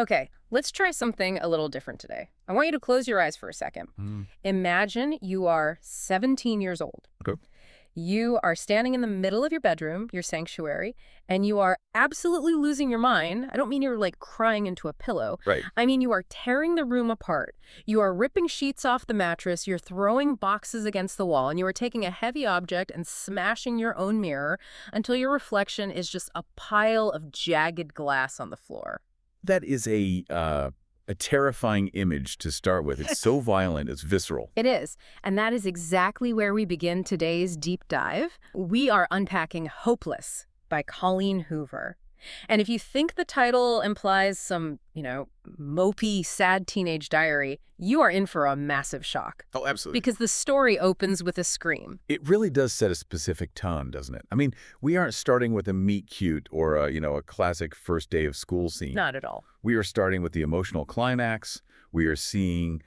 Okay, let's try something a little different today. I want you to close your eyes for a second. Mm, Imagine you are 17 years old. okay. You are standing in the middle of your bedroom, your sanctuary, and you are absolutely losing your mind. I don't mean you're like crying into a pillow. Right. I mean you are tearing the room apart. You are ripping sheets off the mattress, you're throwing boxes against the wall, and you are taking a heavy object and smashing your own mirror until your reflection is just a pile of jagged glass on the floor. That is a terrifying image to start with. It's so violent, it's visceral. It is. And that is exactly where we begin today's deep dive. We are unpacking Hopeless by Colleen Hoover. And if you think the title implies some, mopey, sad teenage diary, you are in for a massive shock. Oh, absolutely. Because the story opens with a scream. It really does set a specific tone, doesn't it? I mean, we aren't starting with a meet cute or a classic first day of school scene. Not at all. We are starting with the emotional climax. We are seeing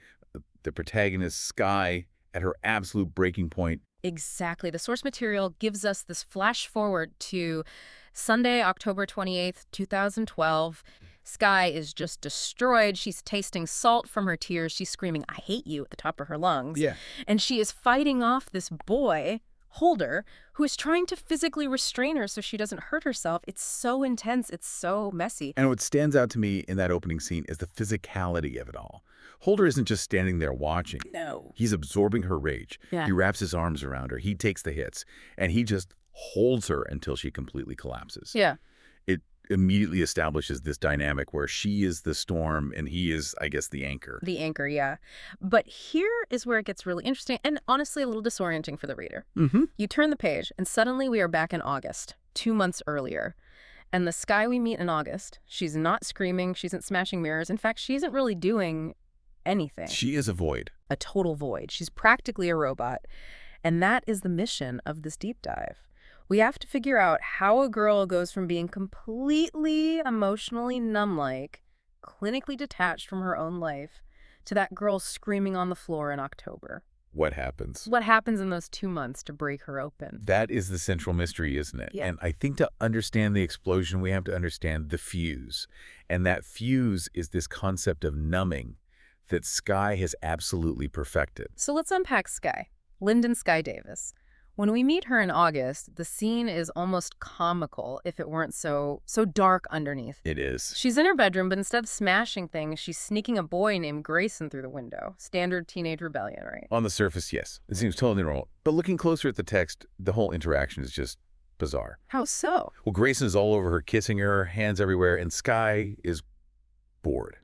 the protagonist, Sky, at her absolute breaking point. Exactly. The source material gives us this flash forward to Sunday, October 28th, 2012. Sky is just destroyed. She's tasting salt from her tears. She's screaming, "I hate you," at the top of her lungs. Yeah. And she is fighting off this boy, Holder, who is trying to physically restrain her so she doesn't hurt herself. It's so intense. It's so messy. And what stands out to me in that opening scene is the physicality of it all. Holder isn't just standing there watching. No. He's absorbing her rage. Yeah. He wraps his arms around her. He takes the hits. And he just holds her until she completely collapses. Yeah. It immediately establishes this dynamic where she is the storm and he is, I guess, the anchor. The anchor, yeah. But here is where it gets really interesting and honestly a little disorienting for the reader. Mm-hmm. You turn the page and suddenly we are back in August, 2 months earlier. And the Sky we meet in August, she's not screaming, she isn't smashing mirrors. In fact, she isn't really doing anything. She is a void. A total void. She's practically a robot. And that is the mission of this deep dive. We have to figure out how a girl goes from being completely emotionally numb-like, clinically detached from her own life, to that girl screaming on the floor in October. What happens? What happens in those 2 months to break her open? That is the central mystery, isn't it? Yeah. And I think to understand the explosion, we have to understand the fuse. And that fuse is this concept of numbing that Sky has absolutely perfected. So let's unpack Sky. Lyndon Sky Davis. When we meet her in August, the scene is almost comical if it weren't so dark underneath. It is. She's in her bedroom, but instead of smashing things, she's sneaking a boy named Grayson through the window. Standard teenage rebellion, right? On the surface, yes. It seems totally normal. But looking closer at the text, the whole interaction is just bizarre. How so? Well, Grayson is all over her, kissing her, hands everywhere, and Sky is bored.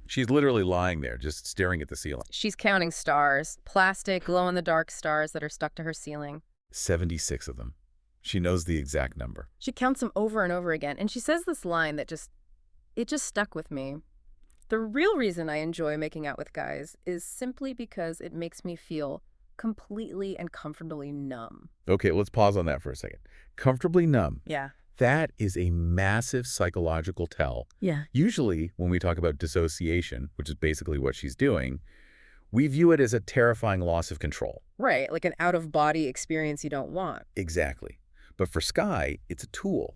She's literally lying there, just staring at the ceiling. She's counting stars, plastic, glow-in-the-dark stars that are stuck to her ceiling. 76 of them. She knows the exact number. She counts them over and over again, and she says this line that just stuck with me. The real reason I enjoy making out with guys is simply because it makes me feel completely and comfortably numb. Okay, let's pause on that for a second. Comfortably numb. Yeah. That is a massive psychological tell. Yeah. Usually, when we talk about dissociation, which is basically what she's doing, we view it as a terrifying loss of control. Right, like an out-of-body experience you don't want. Exactly. But for Sky, it's a tool.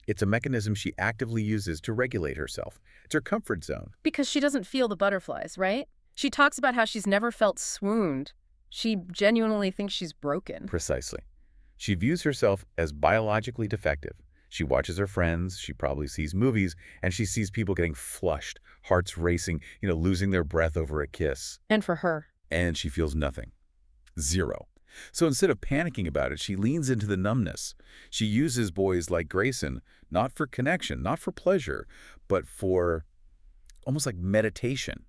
It's a mechanism she actively uses to regulate herself. It's her comfort zone. Because she doesn't feel the butterflies, right? She talks about how she's never felt swooned. She genuinely thinks she's broken. Precisely. She views herself as biologically defective. She watches her friends, she probably sees movies, and she sees people getting flushed, hearts racing, losing their breath over a kiss. And for her. And she feels nothing. Zero. So instead of panicking about it, she leans into the numbness. She uses boys like Grayson, not for connection, not for pleasure, but for almost like meditation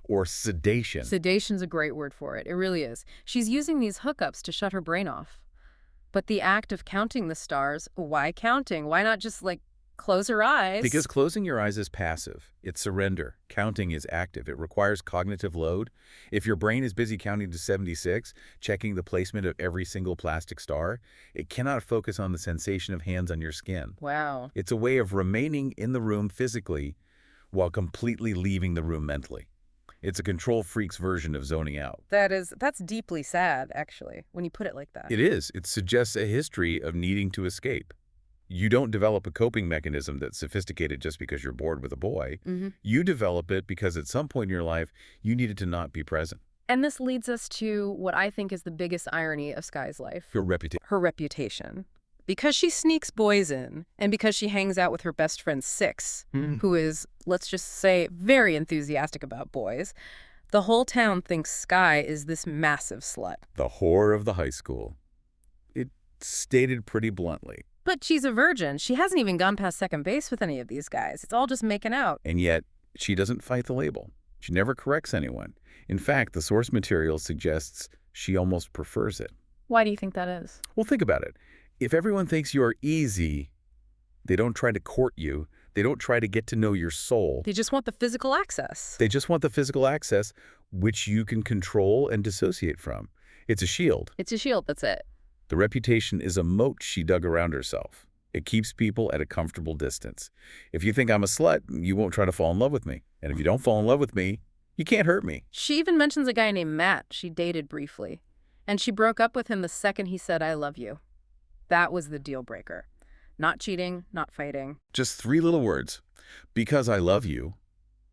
or sedation. Sedation's a great word for it. It really is. She's using these hookups to shut her brain off. But the act of counting the stars, why counting? Why not just, close her eyes? Because closing your eyes is passive. It's surrender. Counting is active. It requires cognitive load. If your brain is busy counting to 76, checking the placement of every single plastic star, it cannot focus on the sensation of hands on your skin. Wow. It's a way of remaining in the room physically while completely leaving the room mentally. It's a control freak's version of zoning out. That's deeply sad, actually, when you put it like that. It is. It suggests a history of needing to escape. You don't develop a coping mechanism that's sophisticated just because you're bored with a boy. Hmm. You develop it because at some point in your life, you needed to not be present. And this leads us to what I think is the biggest irony of Sky's life. Your reputation. Her reputation. Because she sneaks boys in, and because she hangs out with her best friend Six, who is, let's just say, very enthusiastic about boys, the whole town thinks Sky is this massive slut. The whore of the high school. It's stated pretty bluntly. But she's a virgin. She hasn't even gone past second base with any of these guys. It's all just making out. And yet, she doesn't fight the label. She never corrects anyone. In fact, the source material suggests she almost prefers it. Why do you think that is? Well, think about it. If everyone thinks you're easy, they don't try to court you. They don't try to get to know your soul. They just want the physical access. They just want the physical access, which you can control and dissociate from. It's a shield. It's a shield, that's it. The reputation is a moat she dug around herself. It keeps people at a comfortable distance. If you think I'm a slut, you won't try to fall in love with me. And if you don't fall in love with me, you can't hurt me. She even mentions a guy named Matt she dated briefly. And she broke up with him the second he said, "I love you." That was the deal breaker. Not cheating, not fighting. Just 3 little words. Because I love you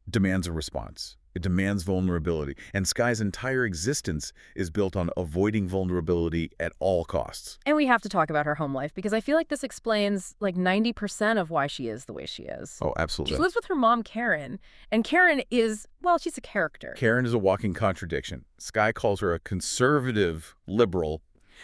demands a response. It demands vulnerability. And Sky's entire existence is built on avoiding vulnerability at all costs. And we have to talk about her home life because I feel like this explains like 90% of why she is the way she is. Oh, She absolutely. lives with her mom, Karen, and Karen is, well, she's a character. Karen is a walking contradiction. Sky calls her a conservative liberal,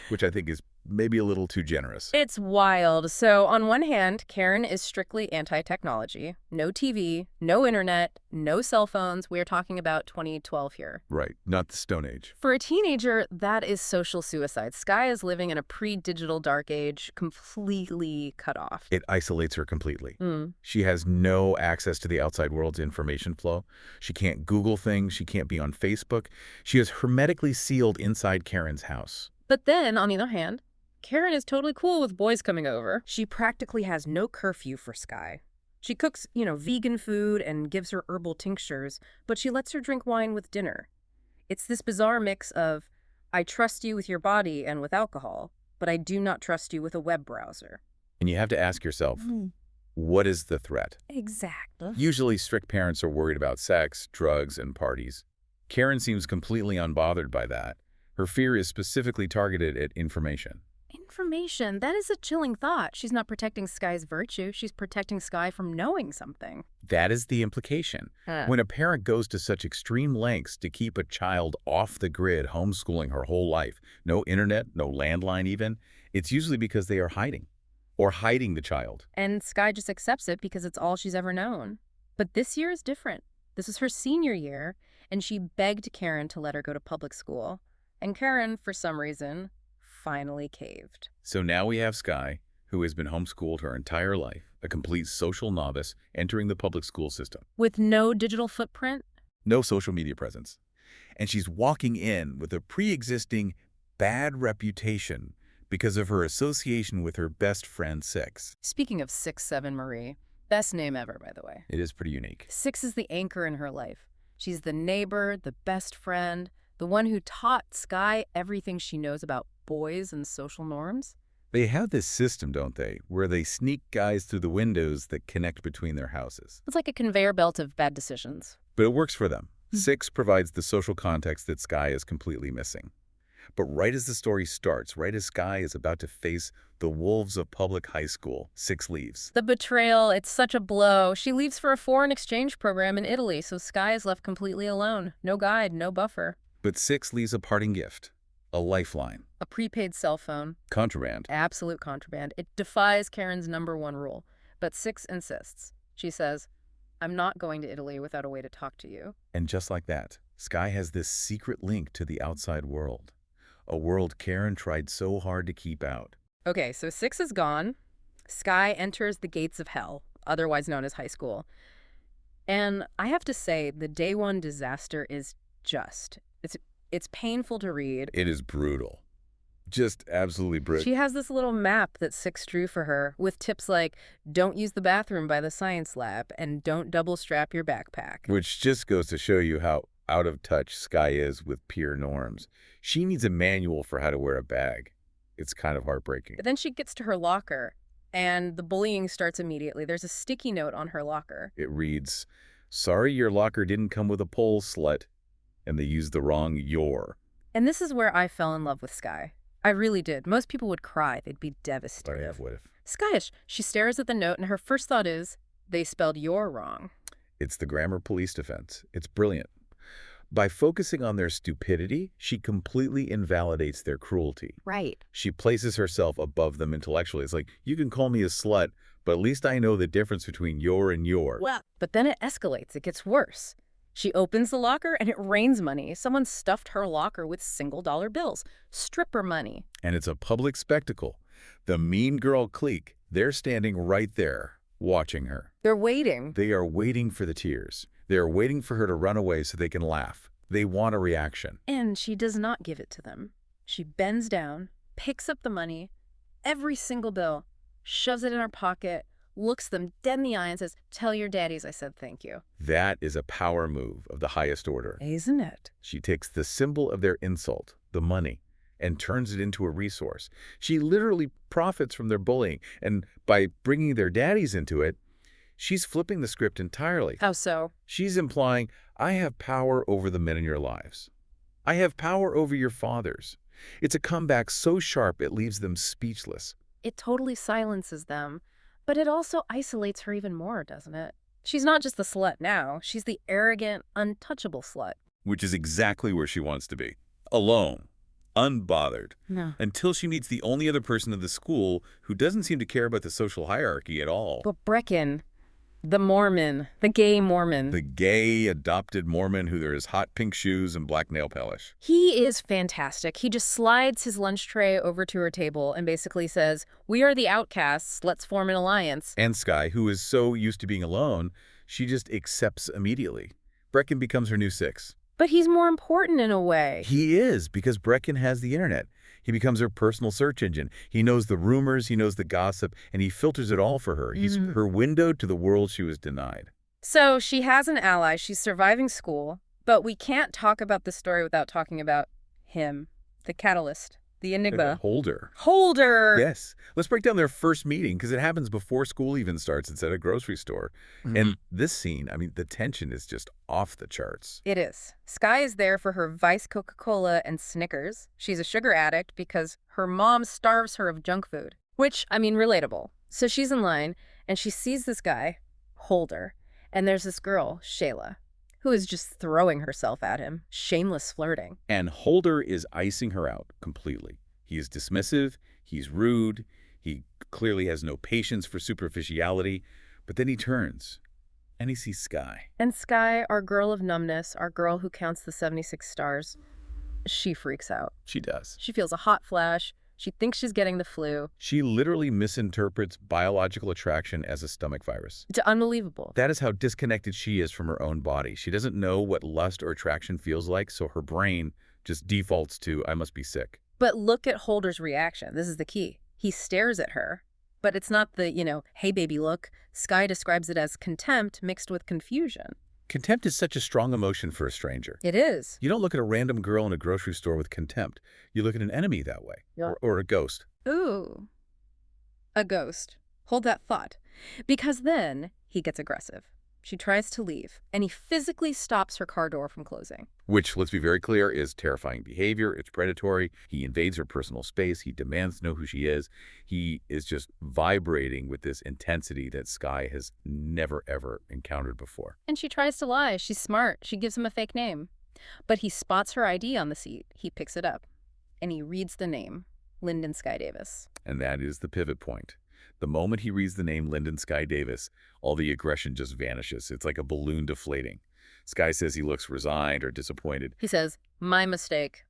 which I think is maybe a little too generous. It's wild. So on one hand, Karen is strictly anti-technology. No TV, no internet, no cell phones. We're talking about 2012 here. Right, not the Stone Age. For a teenager, that is social suicide. Sky is living in a pre-digital dark age, completely cut off. It isolates her completely. Mm. She has no access to the outside world's information flow. She can't Google things. She can't be on Facebook. She is hermetically sealed inside Karen's house. But then, on the other hand, Karen is totally cool with boys coming over. She practically has no curfew for Sky. She cooks, vegan food and gives her herbal tinctures, but she lets her drink wine with dinner. It's this bizarre mix of, I trust you with your body and with alcohol, but I do not trust you with a web browser. And you have to ask yourself, what is the threat? Exactly. Usually, strict parents are worried about sex, drugs, and parties. Karen seems completely unbothered by that. Her fear is specifically targeted at information. Information. That is a chilling thought. She's not protecting Sky's virtue. She's protecting Sky from knowing something. That is the implication. When a parent goes to such extreme lengths to keep a child off the grid, homeschooling her whole life, no internet, no landline even, it's usually because they are hiding or hiding the child. And Sky just accepts it because it's all she's ever known. But this year is different. This is her senior year, and she begged Karen to let her go to public school. And Karen, for some reason, finally caved. So now we have Sky, who has been homeschooled her entire life, a complete social novice, entering the public school system. With no digital footprint? No social media presence. And she's walking in with a pre-existing bad reputation because of her association with her best friend, Six. Speaking of 6'7" Marie, best name ever, by the way. It is pretty unique. Six is the anchor in her life. She's the neighbor, the best friend, the one who taught Sky everything she knows about boys and social norms. They have this system, don't they, where they sneak guys through the windows that connect between their houses. It's like a conveyor belt of bad decisions. But it works for them. Six provides the social context that Sky is completely missing. But right as the story starts, right as Sky is about to face the wolves of public high school, Six leaves. The betrayal, it's such a blow. She leaves for a foreign exchange program in Italy, so Sky is left completely alone. No guide, no buffer. But Six leaves a parting gift, a lifeline. A prepaid cell phone. Contraband. Absolute contraband. It defies Karen's #1 rule. But Six insists. She says, I'm not going to Italy without a way to talk to you. And just like that, Sky has this secret link to the outside world. A world Karen tried so hard to keep out. Okay, so Six is gone. Sky enters the gates of hell, otherwise known as high school. And I have to say, the day one disaster is just. It's painful to read. It is brutal. Just absolutely brutal. She has this little map that Six drew for her with tips like, don't use the bathroom by the science lab and don't double strap your backpack. Which just goes to show you how out of touch Sky is with peer norms. She needs a manual for how to wear a bag. It's kind of heartbreaking. But then she gets to her locker And the bullying starts immediately. There's a sticky note on her locker. It reads, "Sorry your locker didn't come with a pole, slut." And they use the wrong your. And this is where I fell in love with Skye. I really did. Most people would cry. They'd be devastated. What if? Skyish. She stares at the note, and her first thought is, they spelled your wrong. It's the grammar police defense. It's brilliant. By focusing on their stupidity, she completely invalidates their cruelty. Right. She places herself above them intellectually. It's like, you can call me a slut, but at least I know the difference between your and your. Well, but then it escalates. It gets worse. She opens the locker, and it rains money. Someone stuffed her locker with single-dollar bills. Stripper money. And it's a public spectacle. The mean girl clique, they're standing right there, watching her. They're waiting. They are waiting for the tears. They are waiting for her to run away so they can laugh. They want a reaction. And she does not give it to them. She bends down, picks up the money, every single bill, shoves it in her pocket, looks them dead in the eye and says, "Tell your daddies I said thank you." That is a power move of the highest order. Isn't it? She takes the symbol of their insult, the money, and turns it into a resource. She literally profits from their bullying, and by bringing their daddies into it, she's flipping the script entirely. How so? She's implying, I have power over the men in your lives. I have power over your fathers. It's a comeback so sharp it leaves them speechless. It totally silences them, but it also isolates her even more, doesn't it? She's not just the slut now. She's the arrogant, untouchable slut. Which is exactly where she wants to be. Alone. Unbothered. No. Until she meets the only other person in the school who doesn't seem to care about the social hierarchy at all. But Brecken, the Mormon, the gay Mormon. The gay, adopted Mormon who wears hot pink shoes and black nail polish. He is fantastic. He just slides his lunch tray over to her table and basically says, "We are the outcasts. Let's form an alliance." And Skye, who is so used to being alone, she just accepts immediately. Brecken becomes her new six. But he's more important in a way. He is, because Brecken has the internet. He becomes her personal search engine. He knows the rumors, he knows the gossip, and he filters it all for her. He's her window to the world she was denied. So she has an ally. She's surviving school. But we can't talk about this story without talking about him, the catalyst, the enigma. Holder. Holder! Yes. Let's break down their first meeting, because it happens before school even starts. It's at a grocery store. And this scene, I mean, the tension is just off the charts. It is. Skye is there for her Vice Coca-Cola and Snickers. She's a sugar addict because her mom starves her of junk food. Which, I mean, relatable. So she's in line, and she sees this guy, Holder, and there's this girl, Shayla, who is just throwing herself at him, shameless flirting. And Holder is icing her out completely. He is dismissive, he's rude, he clearly has no patience for superficiality, but then he turns and he sees Skye. And Skye, our girl of numbness, our girl who counts the 76 stars, she freaks out. She does. She feels a hot flash. She thinks she's getting the flu. She literally misinterprets biological attraction as a stomach virus. It's unbelievable. That is how disconnected she is from her own body. She doesn't know what lust or attraction feels like, so her brain just defaults to, I must be sick. But look at Holder's reaction. This is the key. He stares at her, but it's not the, hey baby look. Skye describes it as contempt mixed with confusion. Contempt is such a strong emotion for a stranger. It is. You don't look at a random girl in a grocery store with contempt. You look at an enemy that way, Yeah. or a ghost. Ooh, a ghost. Hold that thought. Because then he gets aggressive. She tries to leave, and he physically stops her car door from closing. Which, let's be very clear, is terrifying behavior. It's predatory. He invades her personal space. He demands to know who she is. He is just vibrating with this intensity that Skye has never, ever encountered before. And she tries to lie. She's smart. She gives him a fake name. But he spots her ID on the seat. He picks it up, and he reads the name, Lyndon Skye Davis. And that is the pivot point. The moment he reads the name Lyndon Skye Davis, all the aggression just vanishes. It's like a balloon deflating. Skye says he looks resigned or disappointed. He says, "My mistake,"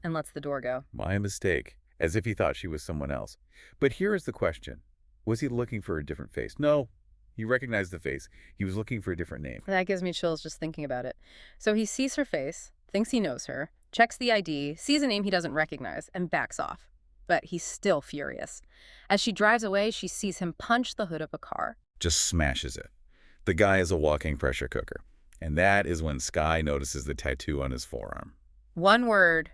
and lets the door go. My mistake, as if he thought she was someone else. But here is the question. Was he looking for a different face? No. He recognized the face. He was looking for a different name. That gives me chills just thinking about it. So he sees her face, thinks he knows her, checks the ID, sees a name he doesn't recognize, and backs off. But he's still furious. As she drives away, she sees him punch the hood of a car. Just smashes it. The guy is a walking pressure cooker. And that is when Skye notices the tattoo on his forearm. One word: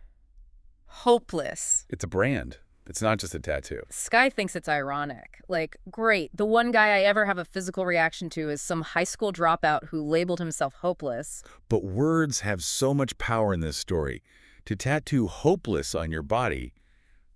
hopeless. It's a brand. It's not just a tattoo. Skye thinks it's ironic. Like, great, the one guy I ever have a physical reaction to is some high school dropout who labeled himself hopeless. But words have so much power in this story. To tattoo hopeless on your body,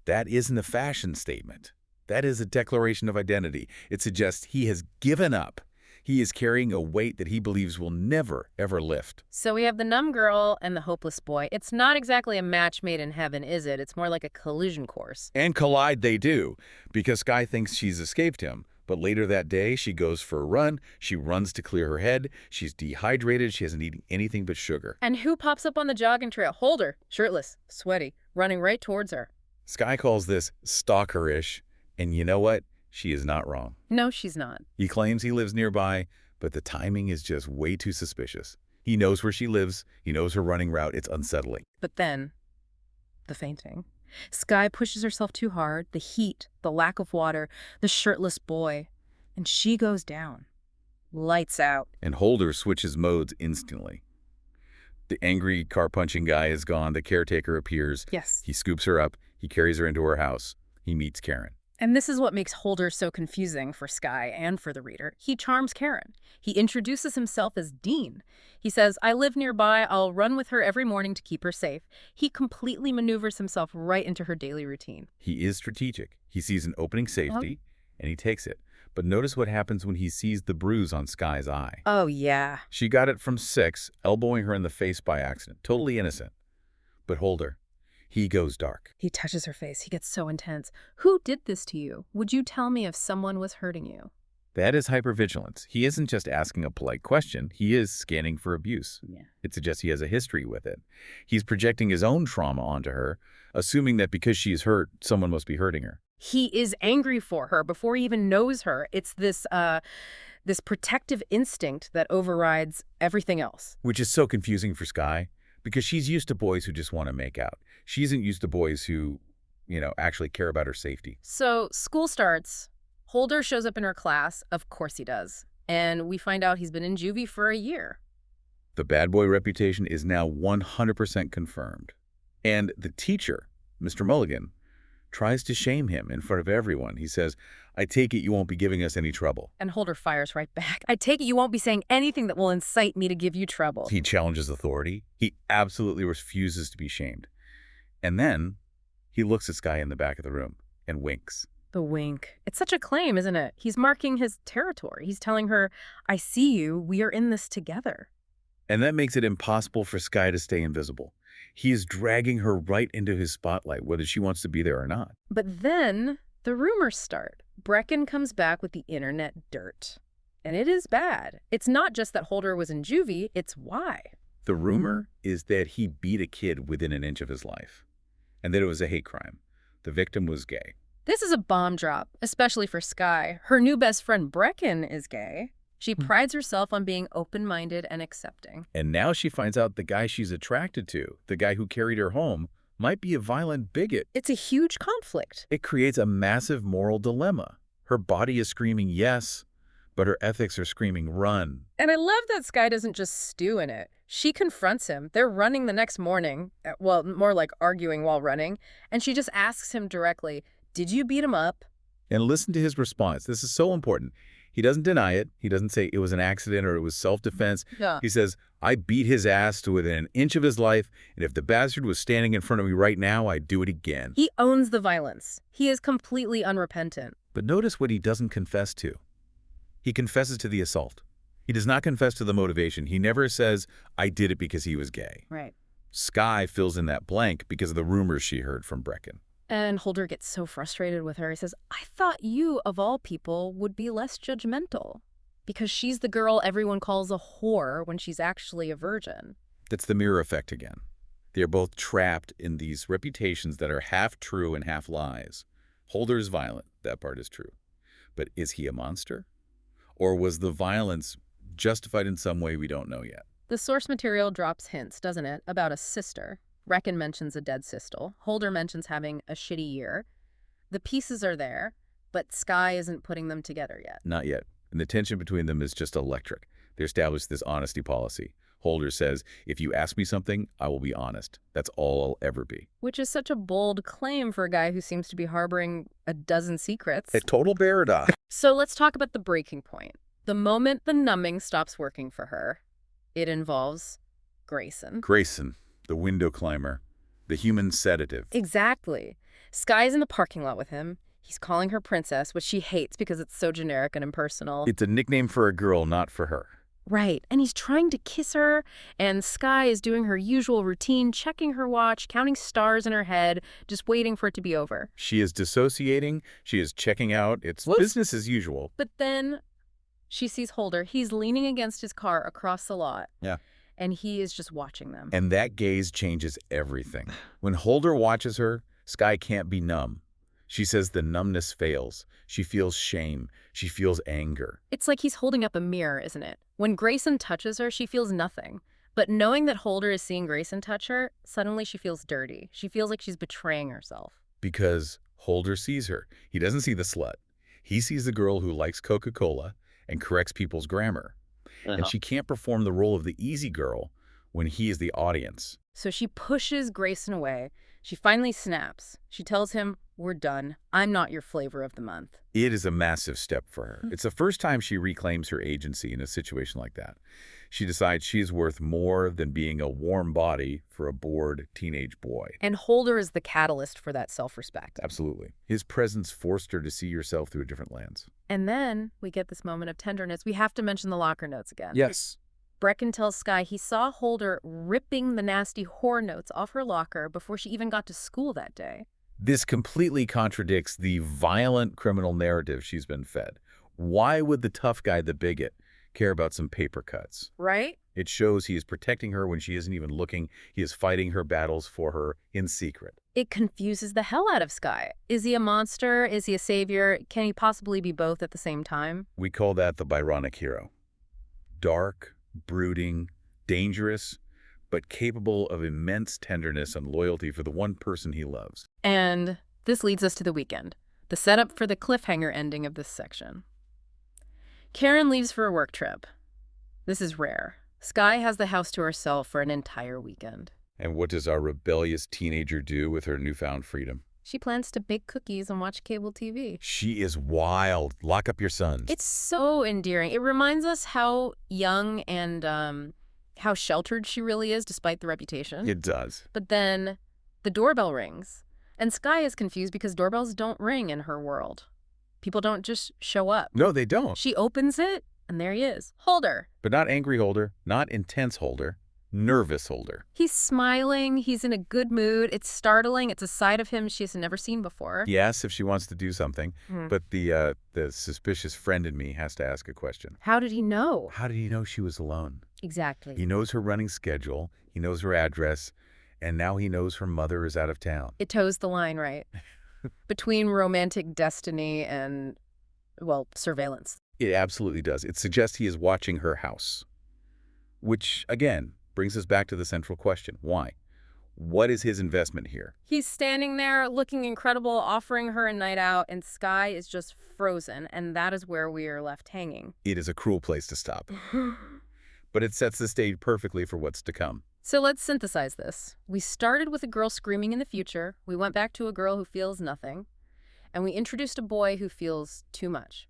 that isn't a fashion statement. That is a declaration of identity. It suggests he has given up. He is carrying a weight that he believes will never, ever lift. So we have the numb girl and the hopeless boy. It's not exactly a match made in heaven, is it? It's more like a collision course. And collide they do, because Skye thinks she's escaped him. But later that day, she goes for a run. She runs to clear her head. She's dehydrated. She hasn't eaten anything but sugar. And who pops up on the jogging trail? Holder, shirtless, sweaty, running right towards her. Skye calls this stalkerish, and you know what? She is not wrong. No, she's not. He claims he lives nearby, but the timing is just way too suspicious. He knows where she lives. He knows her running route. It's unsettling. But then, the fainting. Skye pushes herself too hard, the heat, the lack of water, the shirtless boy, and she goes down. Lights out. And Holder switches modes instantly. The angry car-punching guy is gone. The caretaker appears. Yes. He scoops her up. He carries her into her house. He meets Karen. And this is what makes Holder so confusing for Skye and for the reader. He charms Karen. He introduces himself as Dean. He says, I live nearby. I'll run with her every morning to keep her safe. He completely maneuvers himself right into her daily routine. He is strategic. He sees an opening safety, and he takes it. But notice what happens when he sees the bruise on Skye's eye. Oh, yeah. She got it from 6, elbowing her in the face by accident. Totally innocent. But Holder, he goes dark. He touches her face. He gets so intense. Who did this to you? Would you tell me if someone was hurting you? That is hypervigilance. He isn't just asking a polite question. He is scanning for abuse. Yeah. It suggests he has a history with it. He's projecting his own trauma onto her, assuming that because she is hurt, someone must be hurting her. He is angry for her before he even knows her. It's this protective instinct that overrides everything else. Which is so confusing for Skye, because she's used to boys who just want to make out. She isn't used to boys who, actually care about her safety. So school starts. Holder shows up in her class. Of course he does. And we find out he's been in juvie for a year. The bad boy reputation is now 100% confirmed. And the teacher, Mr. Mulligan, tries to shame him in front of everyone. He says, I take it you won't be giving us any trouble. And Holder fires right back. I take it you won't be saying anything that will incite me to give you trouble. He challenges authority. He absolutely refuses to be shamed. And then he looks at Skye in the back of the room and winks. The wink. It's such a claim, isn't it? He's marking his territory. He's telling her, I see you. We are in this together. And that makes it impossible for Skye to stay invisible. He is dragging her right into his spotlight, whether she wants to be there or not. But then the rumors start. Brecken comes back with the internet dirt. And it is bad. It's not just that Holder was in juvie, it's why. The rumor is that he beat a kid within an inch of his life, and that it was a hate crime. The victim was gay. This is a bomb drop, especially for Skye. Her new best friend Brecken is gay. She prides herself on being open-minded and accepting. And now she finds out the guy she's attracted to, the guy who carried her home, might be a violent bigot. It's a huge conflict. It creates a massive moral dilemma. Her body is screaming yes, but her ethics are screaming run. And I love that Skye doesn't just stew in it. She confronts him. They're running the next morning. Well, more like arguing while running. And she just asks him directly, did you beat him up? And listen to his response. This is so important. He doesn't deny it. He doesn't say it was an accident or it was self-defense. Yeah. He says, I beat his ass to within an inch of his life, and if the bastard was standing in front of me right now, I'd do it again. He owns the violence. He is completely unrepentant. But notice what he doesn't confess to. He confesses to the assault. He does not confess to the motivation. He never says, I did it because he was gay. Right. Skye fills in that blank because of the rumors she heard from Brecken. And Holder gets so frustrated with her. He says, I thought you, of all people, would be less judgmental. Because she's the girl everyone calls a whore when she's actually a virgin. That's the mirror effect again. They are both trapped in these reputations that are half true and half lies. Holder is violent. That part is true. But is he a monster? Or was the violence justified in some way we don't know yet? The source material drops hints, doesn't it, about a sister. Brecken mentions a dead sister. Holder mentions having a shitty year. The pieces are there, but Skye isn't putting them together yet. Not yet. And the tension between them is just electric. They establish this honesty policy. Holder says, if you ask me something, I will be honest. That's all I'll ever be. Which is such a bold claim for a guy who seems to be harboring a dozen secrets. A total paradox. So let's talk about the breaking point. The moment the numbing stops working for her, it involves Grayson. Grayson, the window climber, the human sedative. Exactly. Sky's in the parking lot with him. He's calling her princess, which she hates because it's so generic and impersonal. It's a nickname for a girl, not for her. Right. And he's trying to kiss her, and Sky is doing her usual routine, checking her watch, counting stars in her head, just waiting for it to be over. She is dissociating. She is checking out. It's business as usual. But then she sees Holder. He's leaning against his car across the lot. Yeah. And he is just watching them. And that gaze changes everything. When Holder watches her, Sky can't be numb. She says the numbness fails. She feels shame. She feels anger. It's like he's holding up a mirror, isn't it? When Grayson touches her, she feels nothing. But knowing that Holder is seeing Grayson touch her, suddenly she feels dirty. She feels like she's betraying herself. Because Holder sees her. He doesn't see the slut. He sees the girl who likes Coca-Cola and corrects people's grammar. And she can't perform the role of the easy girl when he is the audience. So she pushes Grayson away. She finally snaps. She tells him, "We're done. I'm not your flavor of the month." It is a massive step for her. It's the first time she reclaims her agency in a situation like that. She decides she is worth more than being a warm body for a bored teenage boy. And Holder is the catalyst for that self-respect. Absolutely. His presence forced her to see herself through a different lens. And then we get this moment of tenderness. We have to mention the locker notes again. Yes. Brecken tells Sky he saw Holder ripping the nasty whore notes off her locker before she even got to school that day. This completely contradicts the violent criminal narrative she's been fed. Why would the tough guy, the bigot, care about some paper cuts? Right? It shows he is protecting her when she isn't even looking. He is fighting her battles for her in secret. It confuses the hell out of Sky. Is he a monster? Is he a savior? Can he possibly be both at the same time? We call that the Byronic hero. Dark, brooding, dangerous, but capable of immense tenderness and loyalty for the one person he loves. And this leads us to the weekend, the setup for the cliffhanger ending of this section. Karen leaves for a work trip. This is rare. Sky has the house to herself for an entire weekend. And what does our rebellious teenager do with her newfound freedom? She plans to bake cookies and watch cable TV. She is wild. Lock up your sons. It's so endearing. It reminds us how young and how sheltered she really is despite the reputation. It does. But then the doorbell rings. And Sky is confused because doorbells don't ring in her world. People don't just show up. No, they don't. She opens it, and there he is. Holder. But not angry Holder, not intense Holder, nervous Holder. He's smiling. He's in a good mood. It's startling. It's a side of him she has never seen before. He asks if she wants to do something, but the suspicious friend in me has to ask a question. How did he know? How did he know she was alone? Exactly. He knows her running schedule, he knows her address, and now he knows her mother is out of town. It toes the line, right? Between romantic destiny and, well, surveillance. It absolutely does. It suggests he is watching her house. Which, again, brings us back to the central question. Why? What is his investment here? He's standing there looking incredible, offering her a night out, and Sky is just frozen, and that is where we are left hanging. It is a cruel place to stop. But it sets the stage perfectly for what's to come. So let's synthesize this. We started with a girl screaming in the future. We went back to a girl who feels nothing. And we introduced a boy who feels too much.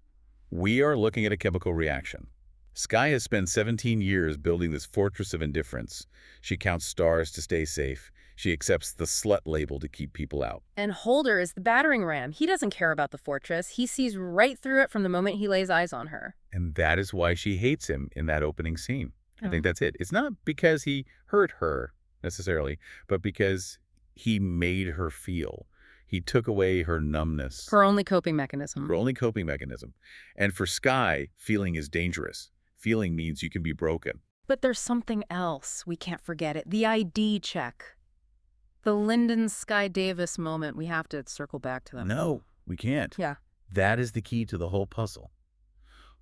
We are looking at a chemical reaction. Sky has spent 17 years building this fortress of indifference. She counts stars to stay safe. She accepts the slut label to keep people out. And Holder is the battering ram. He doesn't care about the fortress. He sees right through it from the moment he lays eyes on her. And that is why she hates him in that opening scene. I think that's it. It's not because he hurt her, necessarily, but because he made her feel. He took away her numbness. Her only coping mechanism. Her only coping mechanism. And for Sky, feeling is dangerous. Feeling means you can be broken. But there's something else. We can't forget it. The ID check. The Lyndon Sky Davis moment. We have to circle back to them. No, we can't. Yeah. That is the key to the whole puzzle.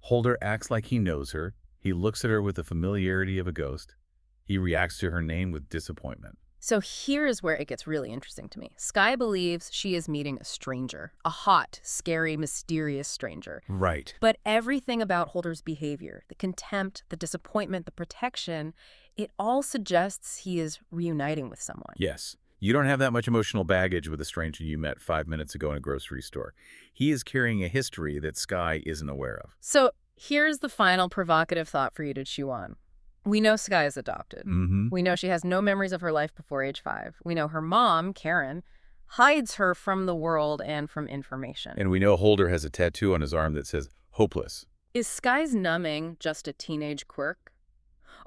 Holder acts like he knows her. He looks at her with the familiarity of a ghost. He reacts to her name with disappointment. So here's where it gets really interesting to me. Skye believes she is meeting a stranger, a hot, scary, mysterious stranger. Right. But everything about Holder's behavior, the contempt, the disappointment, the protection, it all suggests he is reuniting with someone. Yes. You don't have that much emotional baggage with a stranger you met 5 minutes ago in a grocery store. He is carrying a history that Skye isn't aware of. So here's the final provocative thought for you to chew on. We know Skye is adopted. Mm-hmm. We know she has no memories of her life before age 5. We know her mom, Karen, hides her from the world and from information. And we know Holder has a tattoo on his arm that says, hopeless. Is Skye's numbing just a teenage quirk?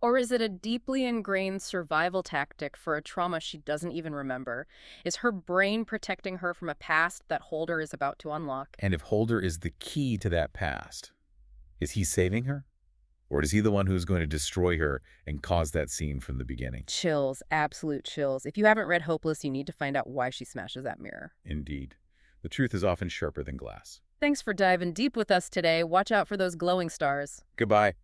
Or is it a deeply ingrained survival tactic for a trauma she doesn't even remember? Is her brain protecting her from a past that Holder is about to unlock? And if Holder is the key to that past, is he saving her? Or is he the one who's going to destroy her and cause that scene from the beginning? Chills, absolute chills. If you haven't read Hopeless, you need to find out why she smashes that mirror. Indeed. The truth is often sharper than glass. Thanks for diving deep with us today. Watch out for those glowing stars. Goodbye.